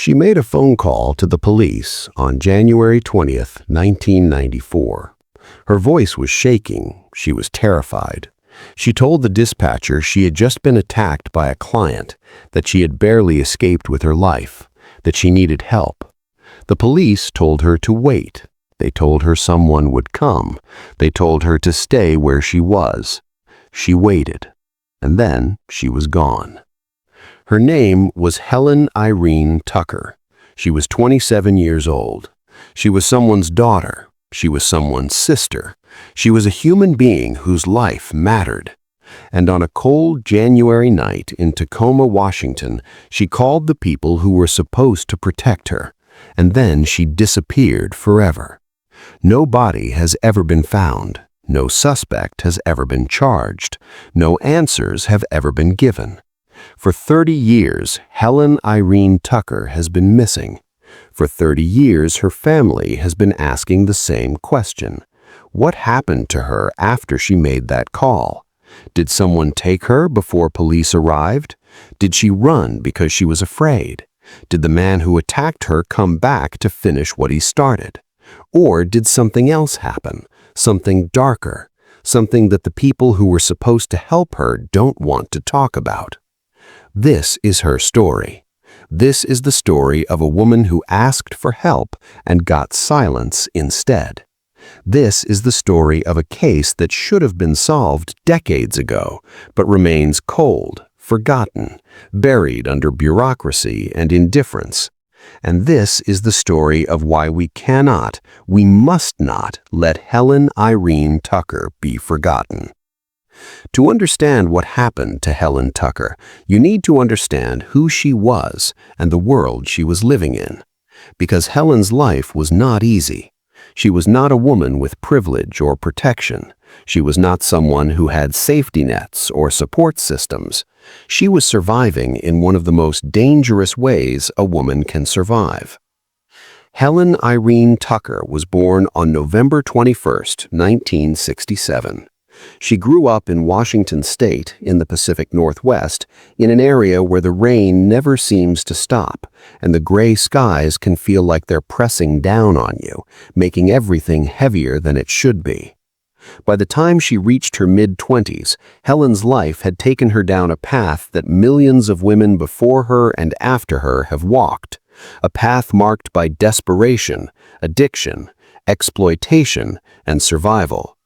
She made a phone call to the police on January 20th, 1994. Her voice was shaking. She was terrified. She told the dispatcher she had just been attacked by a client, that she had barely escaped with her life, that she needed help. The police told her to wait. They told her someone would come. They told her to stay where she was. She waited, and then she was gone. Her name was Helen Irene Tucker. She was 27 years old. She was someone's daughter. She was someone's sister. She was a human being whose life mattered. And on a cold January night in Tacoma, Washington, she called the people who were supposed to protect her, and then she disappeared forever. No body has ever been found. No suspect has ever been charged. No answers have ever been given. For 30 years, Helen Irene Tucker has been missing. For 30 years, her family has been asking the same question. What happened to her after she made that call? Did someone take her before police arrived? Did she run because she was afraid? Did the man who attacked her come back to finish what he started? Or did something else happen? Something darker? Something that the people who were supposed to help her don't want to talk about? This is her story. This is the story of a woman who asked for help and got silence instead. This is the story of a case that should have been solved decades ago, but remains cold, forgotten, buried under bureaucracy and indifference. And this is the story of why we must not let Helen Irene Tucker be forgotten. To understand what happened to Helen Tucker, you need to understand who she was and the world she was living in. Because Helen's life was not easy. She was not a woman with privilege or protection. She was not someone who had safety nets or support systems. She was surviving in one of the most dangerous ways a woman can survive. Helen Irene Tucker was born on November 21st, 1967. She grew up in Washington State in the Pacific Northwest, in an area where the rain never seems to stop, and the gray skies can feel like they're pressing down on you, making everything heavier than it should be. By the time she reached her mid-20s, Helen's life had taken her down a path that millions of women before her and after her have walked, a path marked by desperation, addiction, exploitation, and survival.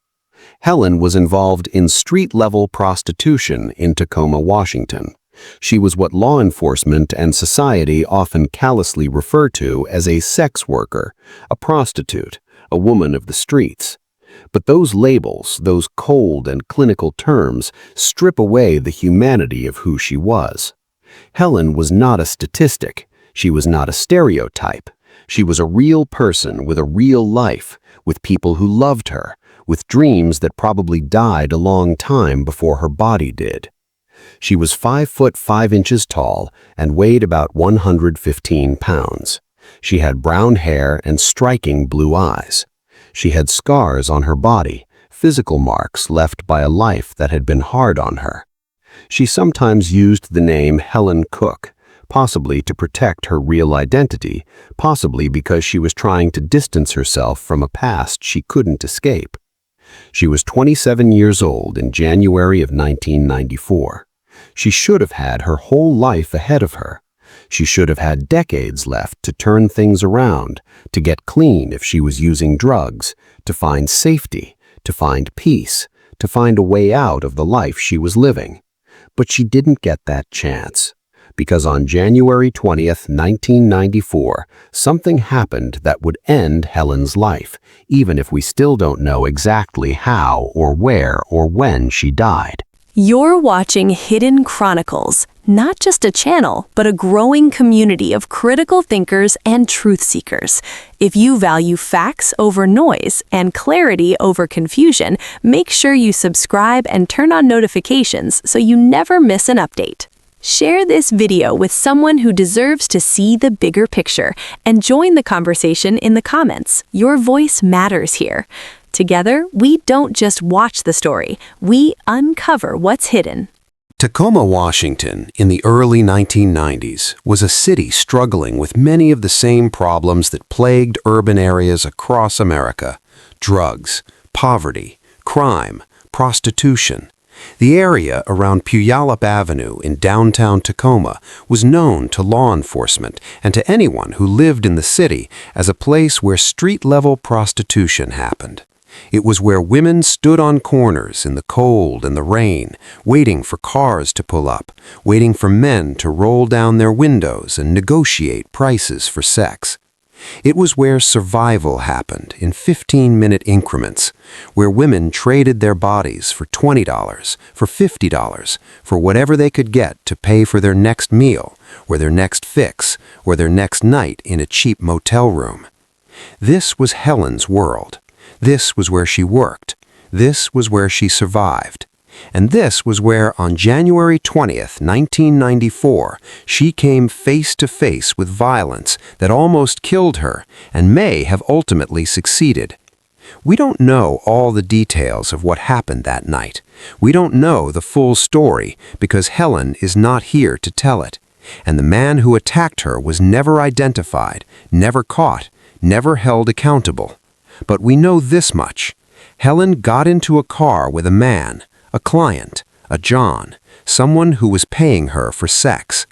Helen was involved in street-level prostitution in Tacoma, Washington. She was what law enforcement and society often callously refer to as a sex worker, a prostitute, a woman of the streets. But those labels, those cold and clinical terms, strip away the humanity of who she was. Helen was not a statistic. She was not a stereotype. She was a real person with a real life, with people who loved her, with dreams that probably died a long time before her body did. She was 5 foot 5 inches tall and weighed about 115 pounds. She had brown hair and striking blue eyes. She had scars on her body, physical marks left by a life that had been hard on her. She sometimes used the name Helen Cook, possibly to protect her real identity, possibly because she was trying to distance herself from a past she couldn't escape. She was 27 years old in January of 1994. She should have had her whole life ahead of her. She should have had decades left to turn things around, to get clean if she was using drugs, to find safety, to find peace, to find a way out of the life she was living. But she didn't get that chance. Because on January 20th, 1994, something happened that would end Helen's life, even if we still don't know exactly how or where or when she died. You're watching Hidden Chronicles, not just a channel, but a growing community of critical thinkers and truth seekers. If you value facts over noise and clarity over confusion, make sure you subscribe and turn on notifications so you never miss an update. Share this video with someone who deserves to see the bigger picture and join the conversation in the comments. Your voice matters here. Together, we don't just watch the story, we uncover what's hidden. Tacoma, Washington, in the early 1990s, was a city struggling with many of the same problems that plagued urban areas across America: drugs, poverty, crime, prostitution. The area around Puyallup Avenue in downtown Tacoma was known to law enforcement and to anyone who lived in the city as a place where street-level prostitution happened. It was where women stood on corners in the cold and the rain, waiting for cars to pull up, waiting for men to roll down their windows and negotiate prices for sex. It was where survival happened in 15-minute increments, where women traded their bodies for $20, for $50, for whatever they could get to pay for their next meal, or their next fix, or their next night in a cheap motel room. This was Helen's world. This was where she worked. This was where she survived. And this was where, on January 20th, 1994, she came face to face with violence that almost killed her and may have ultimately succeeded. We don't know all the details of what happened that night. We don't know the full story because Helen is not here to tell it. And the man who attacked her was never identified, never caught, never held accountable. But we know this much. Helen got into a car with a man, a client, a John, someone who was paying her for sex.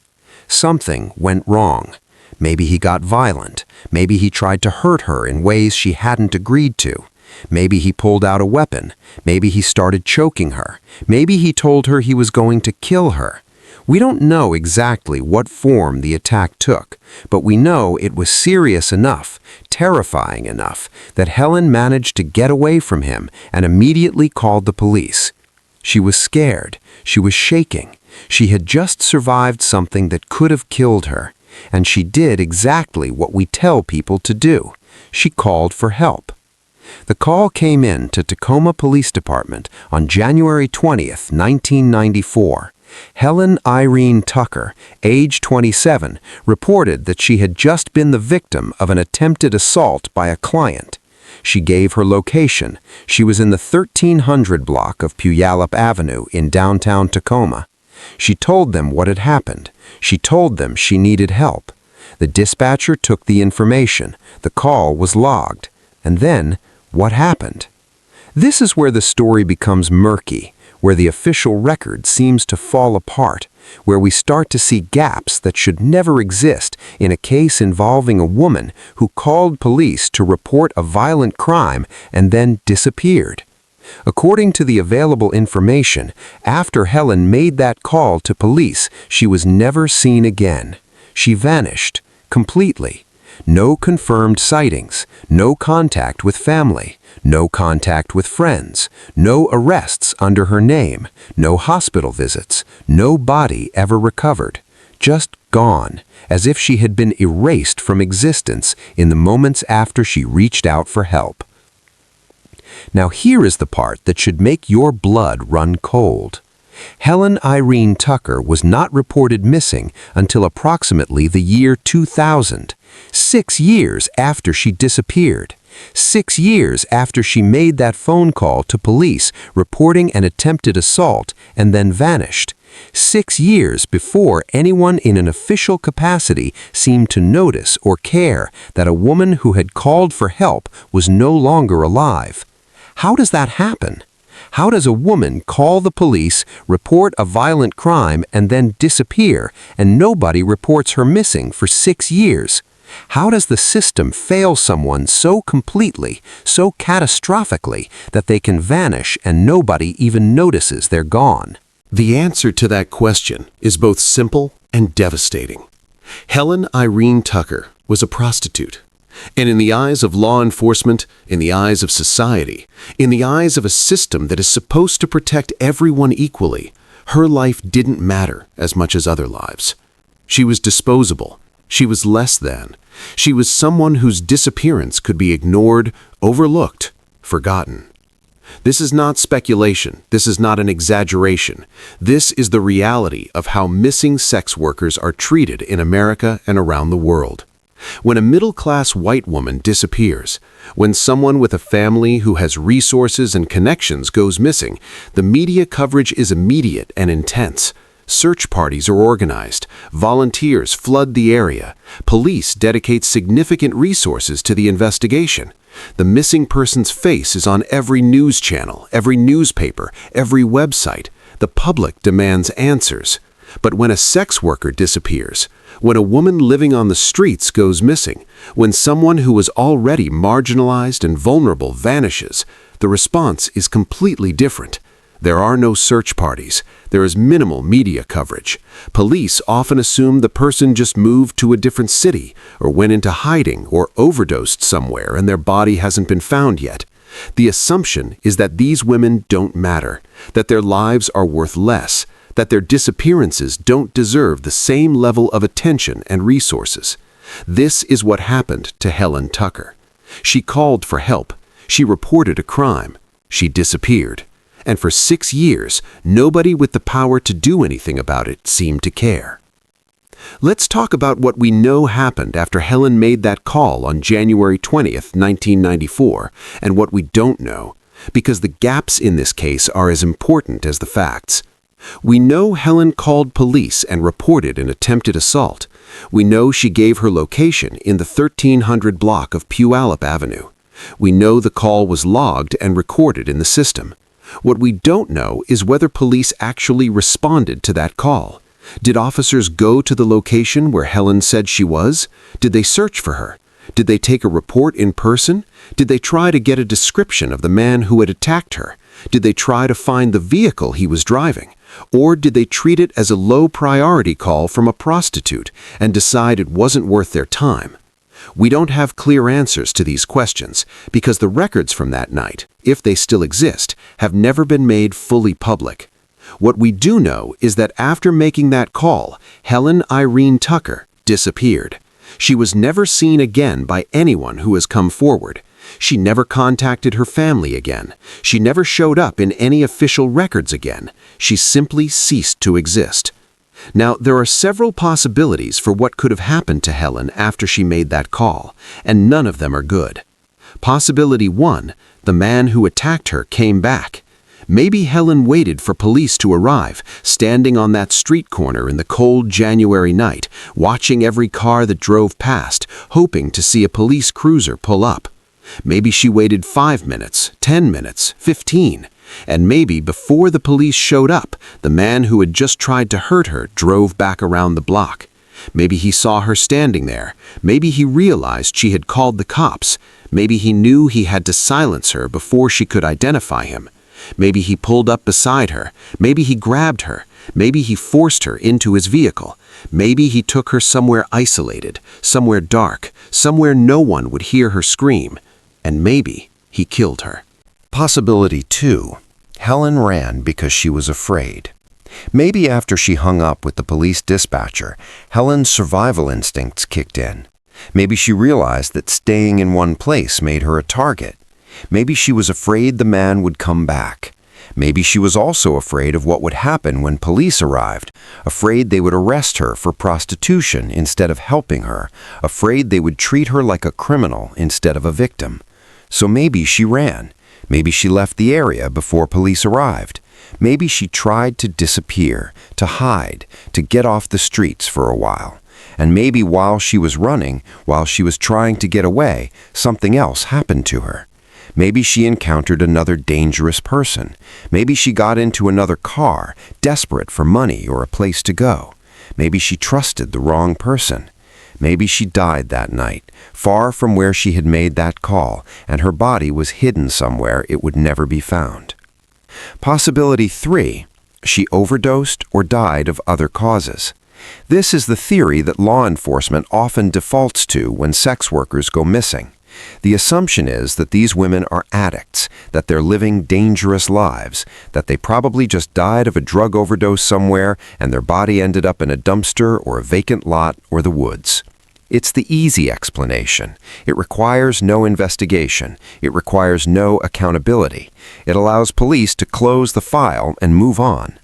Something went wrong. Maybe he got violent. Maybe he tried to hurt her in ways she hadn't agreed to. Maybe he pulled out a weapon. Maybe he started choking her. Maybe he told her he was going to kill her. We don't know exactly what form the attack took, but we know it was serious enough, terrifying enough, that Helen managed to get away from him and immediately called the police. She was scared. She was shaking. She had just survived something that could have killed her, and she did exactly what we tell people to do. She called for help. The call came in to Tacoma Police Department on January 20th, 1994. Helen Irene Tucker, age 27, reported that she had just been the victim of an attempted assault by a client. She gave her location. She was in the 1300 block of Puyallup Avenue in downtown Tacoma. She told them what had happened. She told them she needed help. The dispatcher took the information. The call was logged. And then, what happened? This is where the story becomes murky, where the official record seems to fall apart, where we start to see gaps that should never exist in a case involving a woman who called police to report a violent crime and then disappeared. According to the available information, after Helen made that call to police, she was never seen again. She vanished completely. No confirmed sightings, no contact with family, no contact with friends, no arrests under her name, no hospital visits, no body ever recovered. Just gone, as if she had been erased from existence in the moments after she reached out for help. Now here is the part that should make your blood run cold. Helen Irene Tucker was not reported missing until approximately the year 2000, 6 years after she disappeared, 6 years after she made that phone call to police reporting an attempted assault and then vanished, 6 years before anyone in an official capacity seemed to notice or care that a woman who had called for help was no longer alive. How does that happen? How does a woman call the police, report a violent crime, and then disappear, and nobody reports her missing for 6 years? How does the system fail someone so completely, so catastrophically, that they can vanish and nobody even notices they're gone? The answer to that question is both simple and devastating. Helen Irene Tucker was a prostitute. And in the eyes of law enforcement, in the eyes of society, in the eyes of a system that is supposed to protect everyone equally, her life didn't matter as much as other lives. She was disposable. She was less than. She was someone whose disappearance could be ignored, overlooked, forgotten. This is not speculation. This is not an exaggeration. This is the reality of how missing sex workers are treated in America and around the world. When a middle-class white woman disappears, when someone with a family who has resources and connections goes missing, the media coverage is immediate and intense. Search parties are organized, volunteers flood the area, police dedicate significant resources to the investigation. The missing person's face is on every news channel, every newspaper, every website. The public demands answers. But when a sex worker disappears, when a woman living on the streets goes missing, when someone who was already marginalized and vulnerable vanishes, the response is completely different. There are no search parties. There is minimal media coverage. Police often assume the person just moved to a different city or went into hiding or overdosed somewhere and their body hasn't been found yet. The assumption is that these women don't matter, that their lives are worth less, that their disappearances don't deserve the same level of attention and resources. This is what happened to Helen Tucker. She called for help. She reported a crime. She disappeared. And for 6 years, nobody with the power to do anything about it seemed to care. Let's talk about what we know happened after Helen made that call on January 20th, 1994, and what we don't know, because the gaps in this case are as important as the facts. We know Helen called police and reported an attempted assault. We know she gave her location in the 1300 block of Puyallup Avenue. We know the call was logged and recorded in the system. What we don't know is whether police actually responded to that call. Did officers go to the location where Helen said she was? Did they search for her? Did they take a report in person? Did they try to get a description of the man who had attacked her? Did they try to find the vehicle he was driving? Or did they treat it as a low-priority call from a prostitute and decide it wasn't worth their time? We don't have clear answers to these questions because the records from that night, if they still exist, have never been made fully public. What we do know is that after making that call, Helen Irene Tucker disappeared. She was never seen again by anyone who has come forward. She never contacted her family again. She never showed up in any official records again. She simply ceased to exist. Now, there are several possibilities for what could have happened to Helen after she made that call, and none of them are good. Possibility 1, the man who attacked her came back. Maybe Helen waited for police to arrive, standing on that street corner in the cold January night, watching every car that drove past, hoping to see a police cruiser pull up. Maybe she waited 5 minutes, 10 minutes, 15. And maybe before the police showed up, the man who had just tried to hurt her drove back around the block. Maybe he saw her standing there. Maybe he realized she had called the cops. Maybe he knew he had to silence her before she could identify him. Maybe he pulled up beside her. Maybe he grabbed her. Maybe he forced her into his vehicle. Maybe he took her somewhere isolated, somewhere dark, somewhere no one would hear her scream. And maybe he killed her. Possibility 2. Helen ran because she was afraid. Maybe after she hung up with the police dispatcher, Helen's survival instincts kicked in. Maybe she realized that staying in one place made her a target. Maybe she was afraid the man would come back. Maybe she was also afraid of what would happen when police arrived, afraid they would arrest her for prostitution instead of helping her, afraid they would treat her like a criminal instead of a victim. So maybe she ran. Maybe she left the area before police arrived. Maybe she tried to disappear, to hide, to get off the streets for a while. And maybe while she was running, while she was trying to get away, something else happened to her. Maybe she encountered another dangerous person. Maybe she got into another car, desperate for money or a place to go. Maybe she trusted the wrong person. Maybe she died that night, far from where she had made that call, and her body was hidden somewhere it would never be found. Possibility 3. She overdosed or died of other causes. This is the theory that law enforcement often defaults to when sex workers go missing. The assumption is that these women are addicts, that they're living dangerous lives, that they probably just died of a drug overdose somewhere and their body ended up in a dumpster or a vacant lot or the woods. It's the easy explanation. It requires no investigation. It requires no accountability. It allows police to close the file and move on.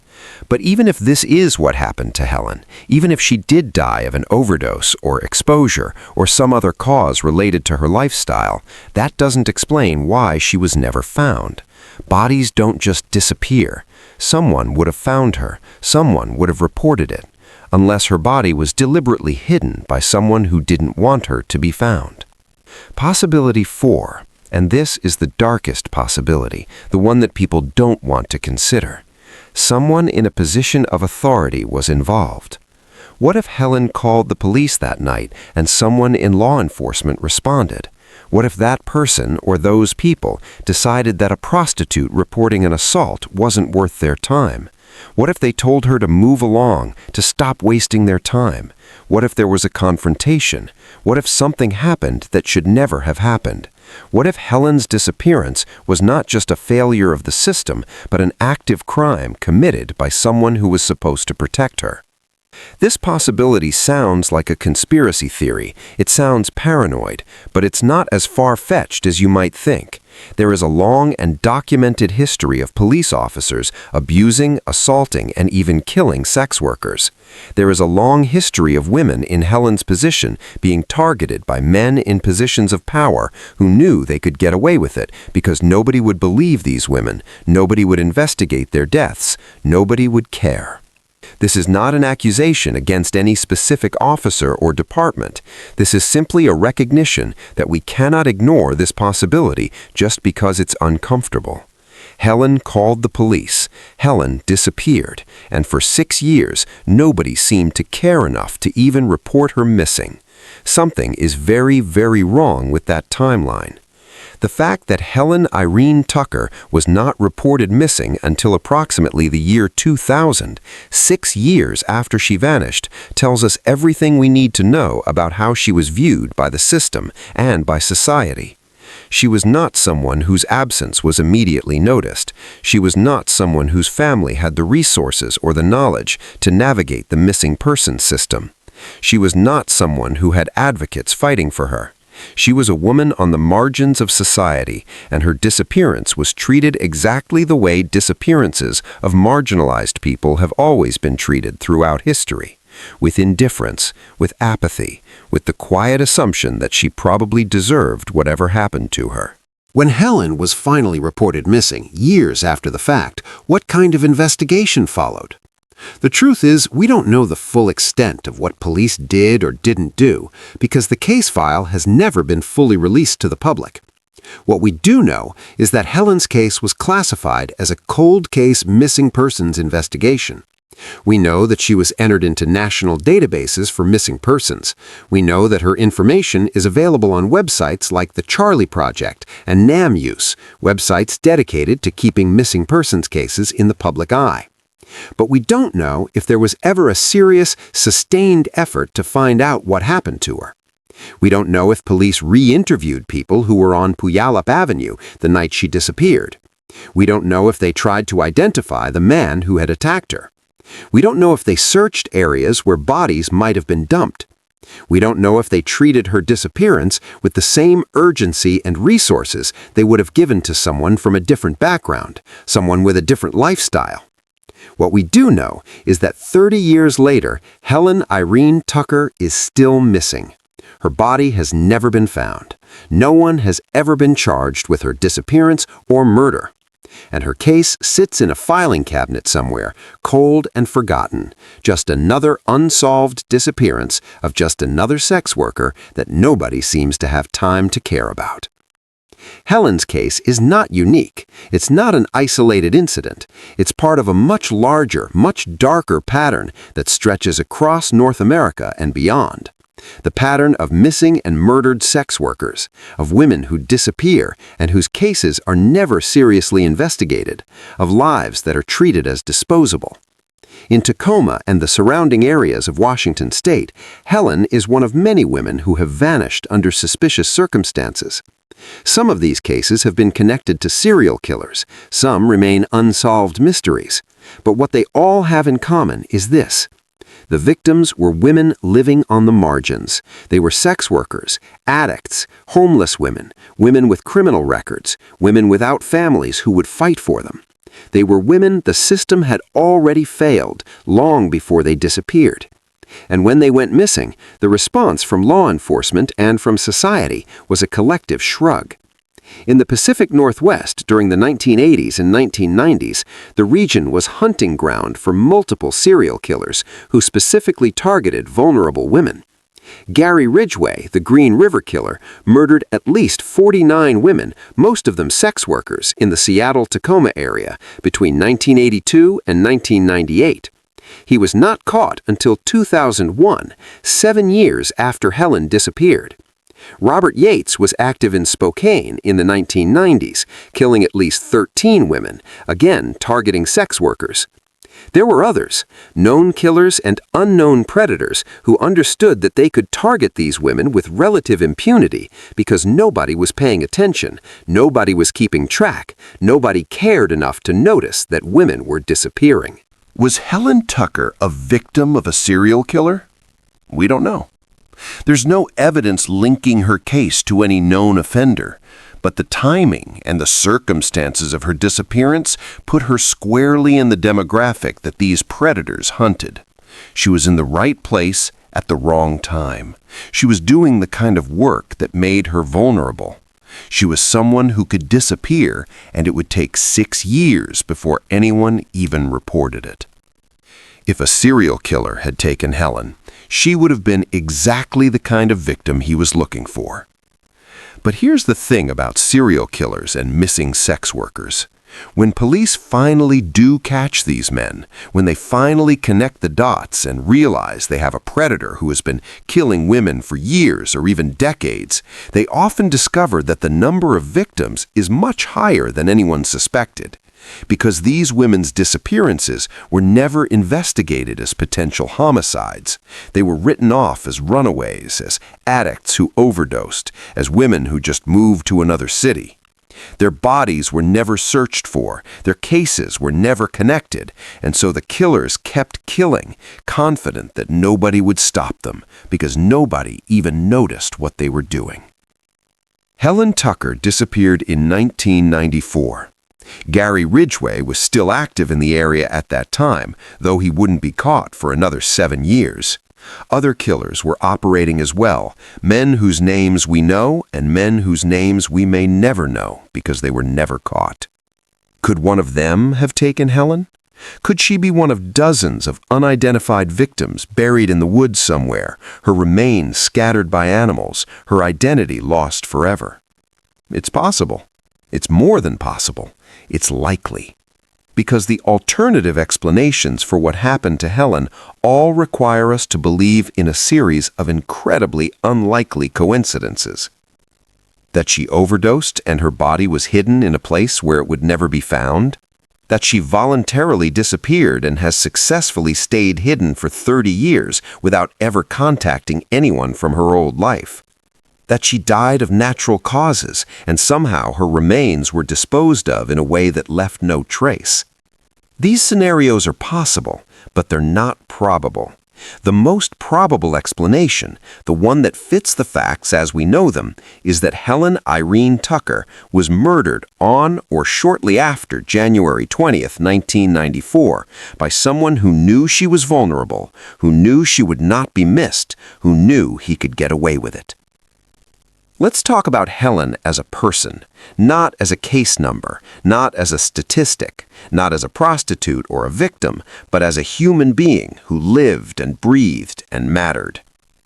But even if this is what happened to Helen, even if she did die of an overdose or exposure or some other cause related to her lifestyle, that doesn't explain why she was never found. Bodies don't just disappear. Someone would have found her. Someone would have reported it, unless her body was deliberately hidden by someone who didn't want her to be found. Possibility 4, and this is the darkest possibility, the one that people don't want to consider. Someone in a position of authority was involved. What if Helen called the police that night and someone in law enforcement responded? What if that person or those people decided that a prostitute reporting an assault wasn't worth their time? What if they told her to move along, to stop wasting their time? What if there was a confrontation? What if something happened that should never have happened? What if Helen's disappearance was not just a failure of the system, but an active crime committed by someone who was supposed to protect her? This possibility sounds like a conspiracy theory. It sounds paranoid, but it's not as far-fetched as you might think. There is a long and documented history of police officers abusing, assaulting, and even killing sex workers. There is a long history of women in Helen's position being targeted by men in positions of power who knew they could get away with it because nobody would believe these women, nobody would investigate their deaths, nobody would care. This is not an accusation against any specific officer or department. This is simply a recognition that we cannot ignore this possibility just because it's uncomfortable. Helen called the police. Helen disappeared, and for 6 years, nobody seemed to care enough to even report her missing. Something is very, very wrong with that timeline. The fact that Helen Irene Tucker was not reported missing until approximately the year 2000, 6 years after she vanished, tells us everything we need to know about how she was viewed by the system and by society. She was not someone whose absence was immediately noticed. She was not someone whose family had the resources or the knowledge to navigate the missing persons system. She was not someone who had advocates fighting for her. She was a woman on the margins of society, and her disappearance was treated exactly the way disappearances of marginalized people have always been treated throughout history, with indifference, with apathy, with the quiet assumption that she probably deserved whatever happened to her. When Helen was finally reported missing, years after the fact, what kind of investigation followed? The truth is, we don't know the full extent of what police did or didn't do because the case file has never been fully released to the public. What we do know is that Helen's case was classified as a cold case missing persons investigation. We know that she was entered into national databases for missing persons. We know that her information is available on websites like the Charlie Project and NamUse, websites dedicated to keeping missing persons cases in the public eye. But we don't know if there was ever a serious, sustained effort to find out what happened to her. We don't know if police re-interviewed people who were on Puyallup Avenue the night she disappeared. We don't know if they tried to identify the man who had attacked her. We don't know if they searched areas where bodies might have been dumped. We don't know if they treated her disappearance with the same urgency and resources they would have given to someone from a different background, someone with a different lifestyle. What we do know is that 30 years later, Helen Irene Tucker is still missing. Her body has never been found. No one has ever been charged with her disappearance or murder. And her case sits in a filing cabinet somewhere, cold and forgotten. Just another unsolved disappearance of just another sex worker that nobody seems to have time to care about. Helen's case is not unique. It's not an isolated incident. It's part of a much larger, much darker pattern that stretches across North America and beyond. The pattern of missing and murdered sex workers, of women who disappear and whose cases are never seriously investigated, of lives that are treated as disposable. In Tacoma and the surrounding areas of Washington state, Helen is one of many women who have vanished under suspicious circumstances. Some of these cases have been connected to serial killers. Some remain unsolved mysteries. But what they all have in common is this. The victims were women living on the margins. They were sex workers, addicts, homeless women, women with criminal records, women without families who would fight for them. They were women the system had already failed long before they disappeared. And when they went missing, the response from law enforcement and from society was a collective shrug. In the Pacific Northwest during the 1980s and 1990s, the region was hunting ground for multiple serial killers who specifically targeted vulnerable women. Gary Ridgway, the Green River Killer, murdered at least 49 women, most of them sex workers, in the Seattle-Tacoma area between 1982 and 1998. He was not caught until 2001, 7 years after Helen disappeared. Robert Yates was active in Spokane in the 1990s, killing at least 13 women, again targeting sex workers. There were others, known killers and unknown predators, who understood that they could target these women with relative impunity because nobody was paying attention, nobody was keeping track, nobody cared enough to notice that women were disappearing. Was Helen Tucker a victim of a serial killer? We don't know. There's no evidence linking her case to any known offender, but the timing and the circumstances of her disappearance put her squarely in the demographic that these predators hunted. She was in the right place at the wrong time. She was doing the kind of work that made her vulnerable. She was someone who could disappear, and it would take 6 years before anyone even reported it. If a serial killer had taken Helen, she would have been exactly the kind of victim he was looking for. But here's the thing about serial killers and missing sex workers. When police finally do catch these men, when they finally connect the dots and realize they have a predator who has been killing women for years or even decades, they often discover that the number of victims is much higher than anyone suspected. Because these women's disappearances were never investigated as potential homicides. They were written off as runaways, as addicts who overdosed, as women who just moved to another city. Their bodies were never searched for, their cases were never connected, and so the killers kept killing, confident that nobody would stop them, because nobody even noticed what they were doing. Helen Tucker disappeared in 1994. Gary Ridgway was still active in the area at that time, though he wouldn't be caught for another 7 years. Other killers were operating as well, men whose names we know and men whose names we may never know because they were never caught. Could one of them have taken Helen? Could she be one of dozens of unidentified victims buried in the woods somewhere, her remains scattered by animals, her identity lost forever? It's possible. It's more than possible. It's likely. Because the alternative explanations for what happened to Helen all require us to believe in a series of incredibly unlikely coincidences. That she overdosed and her body was hidden in a place where it would never be found. That she voluntarily disappeared and has successfully stayed hidden for 30 years without ever contacting anyone from her old life. That she died of natural causes, and somehow her remains were disposed of in a way that left no trace. These scenarios are possible, but they're not probable. The most probable explanation, the one that fits the facts as we know them, is that Helen Irene Tucker was murdered on or shortly after January 20th, 1994, by someone who knew she was vulnerable, who knew she would not be missed, who knew he could get away with it. Let's talk about Helen as a person, not as a case number, not as a statistic, not as a prostitute or a victim, but as a human being who lived and breathed and mattered.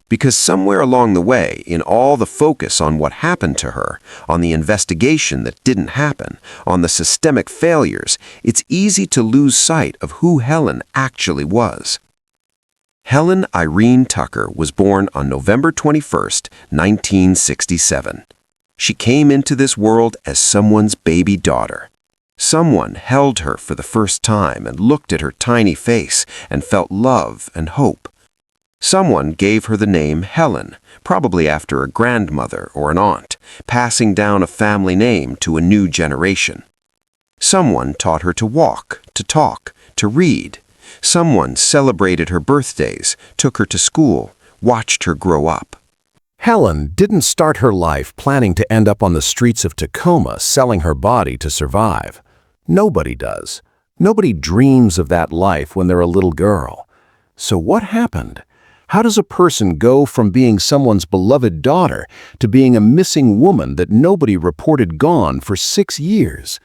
Because somewhere along the way, in all the focus on what happened to her, on the investigation that didn't happen, on the systemic failures, it's easy to lose sight of who Helen actually was. Helen Irene Tucker was born on November 21st, 1967. She came into this world as someone's baby daughter. Someone held her for the first time and looked at her tiny face and felt love and hope. Someone gave her the name Helen, probably after a grandmother or an aunt, passing down a family name to a new generation. Someone taught her to walk, to talk, to read. Someone celebrated her birthdays, took her to school, watched her grow up. Helen didn't start her life planning to end up on the streets of Tacoma selling her body to survive. Nobody does. Nobody dreams of that life when they're a little girl. So what happened? How does a person go from being someone's beloved daughter to being a missing woman that nobody reported gone for 6 years?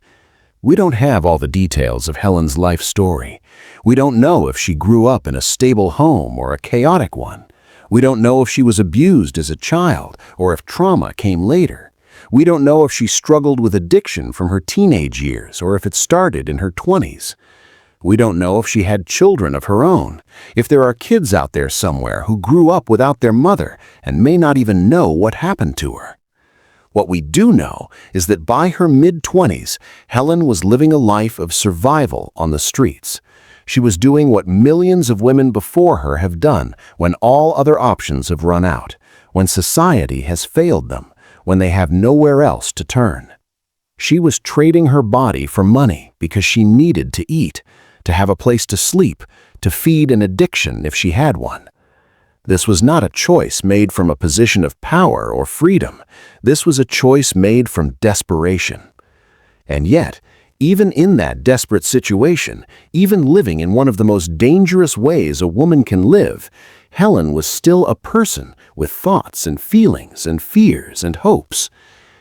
We don't have all the details of Helen's life story. We don't know if she grew up in a stable home or a chaotic one. We don't know if she was abused as a child or if trauma came later. We don't know if she struggled with addiction from her teenage years or if it started in her 20s. We don't know if she had children of her own, if there are kids out there somewhere who grew up without their mother and may not even know what happened to her. What we do know is that by her mid-20s, Helen was living a life of survival on the streets. She was doing what millions of women before her have done when all other options have run out, when society has failed them, when they have nowhere else to turn. She was trading her body for money because she needed to eat, to have a place to sleep, to feed an addiction if she had one. This was not a choice made from a position of power or freedom. This was a choice made from desperation. And yet, even in that desperate situation, even living in one of the most dangerous ways a woman can live, Helen was still a person with thoughts and feelings and fears and hopes.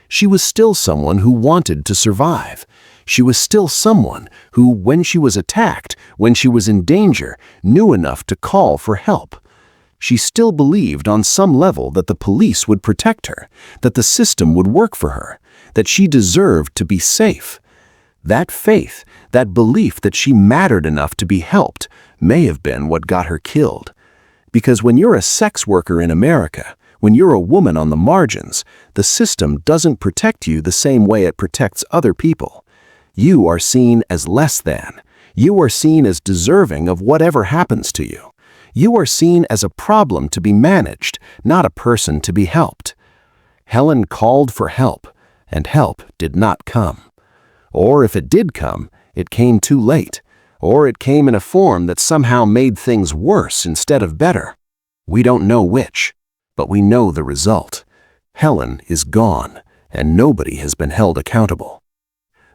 She was still someone who wanted to survive. She was still someone who, when she was attacked, when she was in danger, knew enough to call for help. She still believed on some level that the police would protect her, that the system would work for her, that she deserved to be safe. That faith, that belief that she mattered enough to be helped, may have been what got her killed. Because when you're a sex worker in America, when you're a woman on the margins, the system doesn't protect you the same way it protects other people. You are seen as less than. You are seen as deserving of whatever happens to you. You are seen as a problem to be managed, not a person to be helped. Helen called for help, and help did not come. Or if it did come, it came too late, or it came in a form that somehow made things worse instead of better. We don't know which, but we know the result. Helen is gone, and nobody has been held accountable.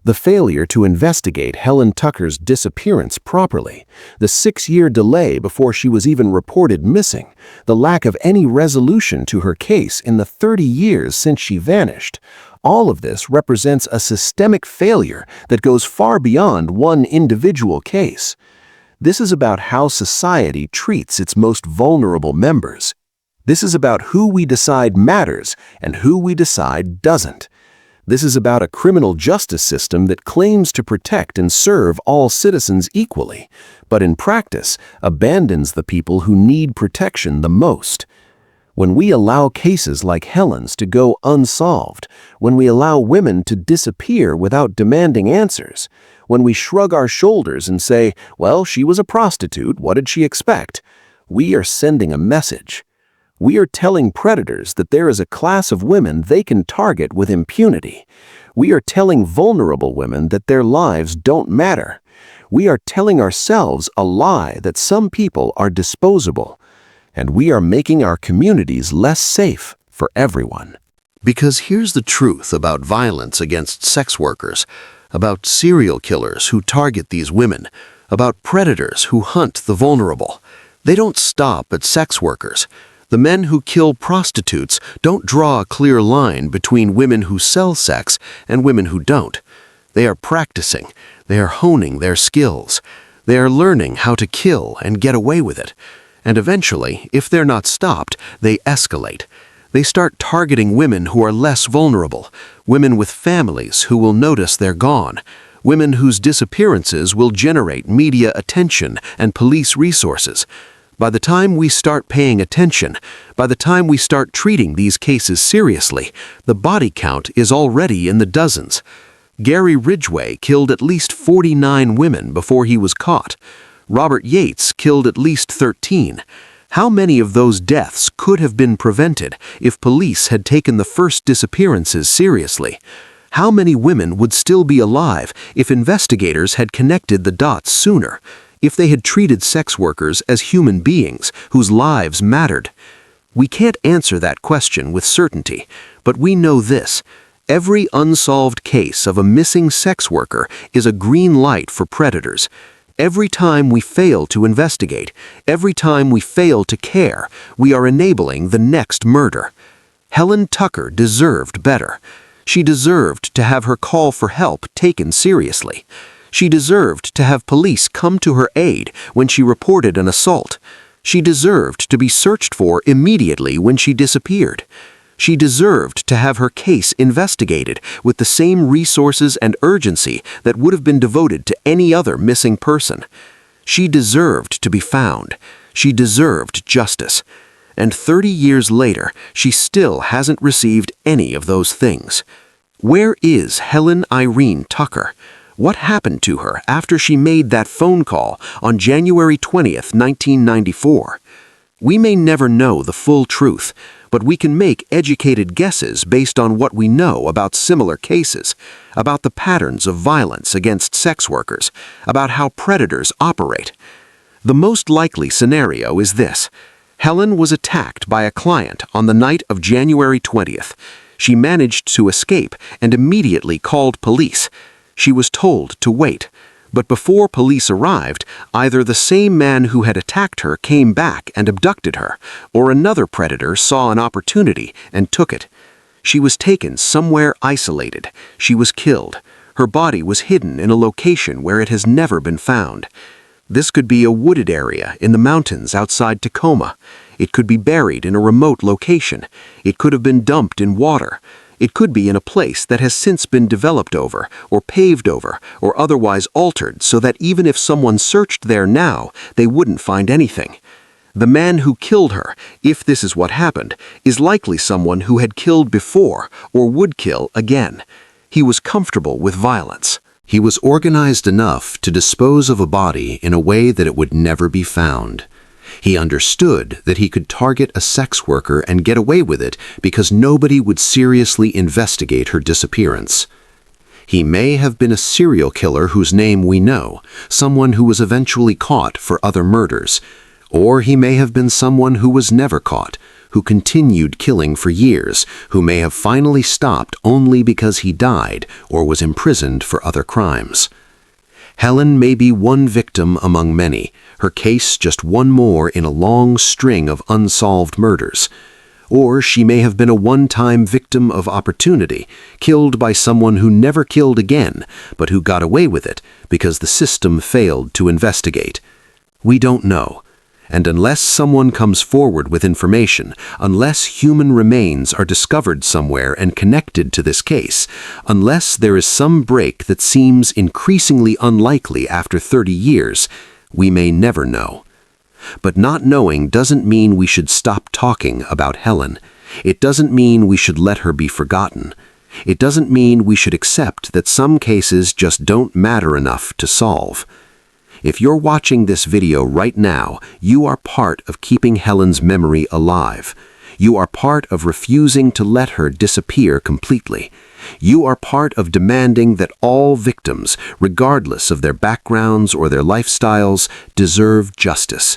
The failure to investigate Helen Tucker's disappearance properly, the 6-year delay before she was even reported missing, the lack of any resolution to her case in the 30 years since she vanished, all of this represents a systemic failure that goes far beyond one individual case. This is about how society treats its most vulnerable members. This is about who we decide matters and who we decide doesn't. This is about a criminal justice system that claims to protect and serve all citizens equally, but in practice abandons the people who need protection the most. When we allow cases like Helen's to go unsolved, when we allow women to disappear without demanding answers, when we shrug our shoulders and say, well, she was a prostitute, what did she expect? We are sending a message. We are telling predators that there is a class of women they can target with impunity. We are telling vulnerable women that their lives don't matter. We are telling ourselves a lie that some people are disposable. And we are making our communities less safe for everyone. Because here's the truth about violence against sex workers, about serial killers who target these women, about predators who hunt the vulnerable. They don't stop at sex workers. The men who kill prostitutes don't draw a clear line between women who sell sex and women who don't. They are practicing. They are honing their skills. They are learning how to kill and get away with it. And eventually, if they're not stopped, they escalate. They start targeting women who are less vulnerable, women with families who will notice they're gone, women whose disappearances will generate media attention and police resources. By the time we start paying attention, by the time we start treating these cases seriously, the body count is already in the dozens. Gary Ridgway killed at least 49 women before he was caught. Robert Yates killed at least 13. How many of those deaths could have been prevented if police had taken the first disappearances seriously? How many women would still be alive if investigators had connected the dots sooner? If they had treated sex workers as human beings whose lives mattered? We can't answer that question with certainty, but we know this. Every unsolved case of a missing sex worker is a green light for predators. Every time we fail to investigate, every time we fail to care, we are enabling the next murder. Helen Tucker deserved better. She deserved to have her call for help taken seriously. She deserved to have police come to her aid when she reported an assault. She deserved to be searched for immediately when she disappeared. She deserved to have her case investigated with the same resources and urgency that would have been devoted to any other missing person. She deserved to be found. She deserved justice. And 30 years later, she still hasn't received any of those things. Where is Helen Irene Tucker? What happened to her after she made that phone call on January 20th, 1994? We may never know the full truth, but we can make educated guesses based on what we know about similar cases, about the patterns of violence against sex workers, about how predators operate. The most likely scenario is this. Helen was attacked by a client on the night of January 20th. She managed to escape and immediately called police. She was told to wait. But before police arrived, either the same man who had attacked her came back and abducted her, or another predator saw an opportunity and took it. She was taken somewhere isolated. She was killed. Her body was hidden in a location where it has never been found. This could be a wooded area in the mountains outside Tacoma. It could be buried in a remote location. It could have been dumped in water. It could be in a place that has since been developed over, or paved over, or otherwise altered so that even if someone searched there now, they wouldn't find anything. The man who killed her, if this is what happened, is likely someone who had killed before or would kill again. He was comfortable with violence. He was organized enough to dispose of a body in a way that it would never be found. He understood that he could target a sex worker and get away with it because nobody would seriously investigate her disappearance. He may have been a serial killer whose name we know, someone who was eventually caught for other murders, or he may have been someone who was never caught, who continued killing for years, who may have finally stopped only because he died or was imprisoned for other crimes. Helen may be one victim among many, her case just one more in a long string of unsolved murders. Or she may have been a one-time victim of opportunity, killed by someone who never killed again, but who got away with it because the system failed to investigate. We don't know. And unless someone comes forward with information, unless human remains are discovered somewhere and connected to this case, unless there is some break that seems increasingly unlikely after 30 years, we may never know. But not knowing doesn't mean we should stop talking about Helen. It doesn't mean we should let her be forgotten. It doesn't mean we should accept that some cases just don't matter enough to solve. If you're watching this video right now, you are part of keeping Helen's memory alive. You are part of refusing to let her disappear completely. You are part of demanding that all victims, regardless of their backgrounds or their lifestyles, deserve justice.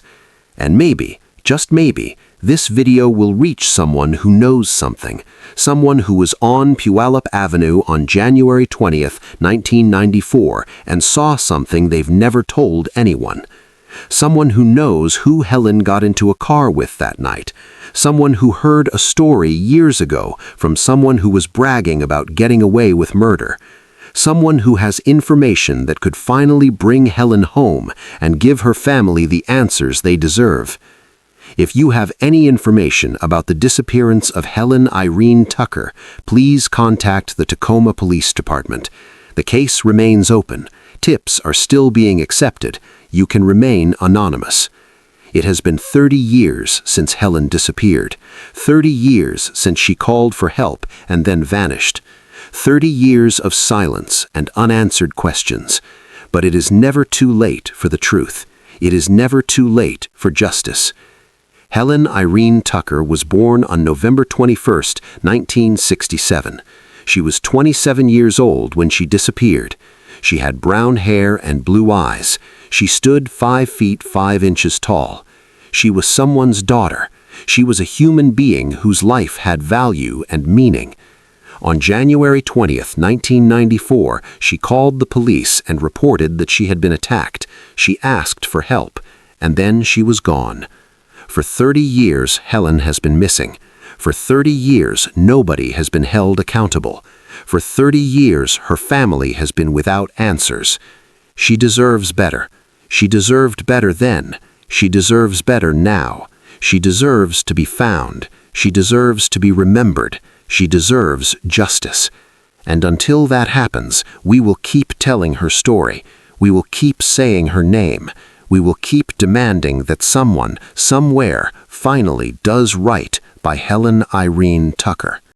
And maybe, just maybe, this video will reach someone who knows something, someone who was on Puyallup Avenue on January 20th, 1994, and saw something they've never told anyone. Someone who knows who Helen got into a car with that night. Someone who heard a story years ago from someone who was bragging about getting away with murder. Someone who has information that could finally bring Helen home and give her family the answers they deserve. If you have any information about the disappearance of Helen Irene Tucker, please contact the Tacoma Police Department. The case remains open. Tips are still being accepted. You can remain anonymous. It has been 30 years since Helen disappeared. 30 years since she called for help and then vanished. 30 years of silence and unanswered questions. But it is never too late for the truth. It is never too late for justice. Helen Irene Tucker was born on November 21, 1967. She was 27 years old when she disappeared. She had brown hair and blue eyes. She stood 5 feet 5 inches tall. She was someone's daughter. She was a human being whose life had value and meaning. On January 20th, 1994, she called the police and reported that she had been attacked. She asked for help, and then she was gone. For 30 years, Helen has been missing. For 30 years, nobody has been held accountable. For 30 years, her family has been without answers. She deserves better. She deserved better then. She deserves better now. She deserves to be found. She deserves to be remembered. She deserves justice. And until that happens, we will keep telling her story. We will keep saying her name. We will keep demanding that someone, somewhere, finally does right by Helen Irene Tucker.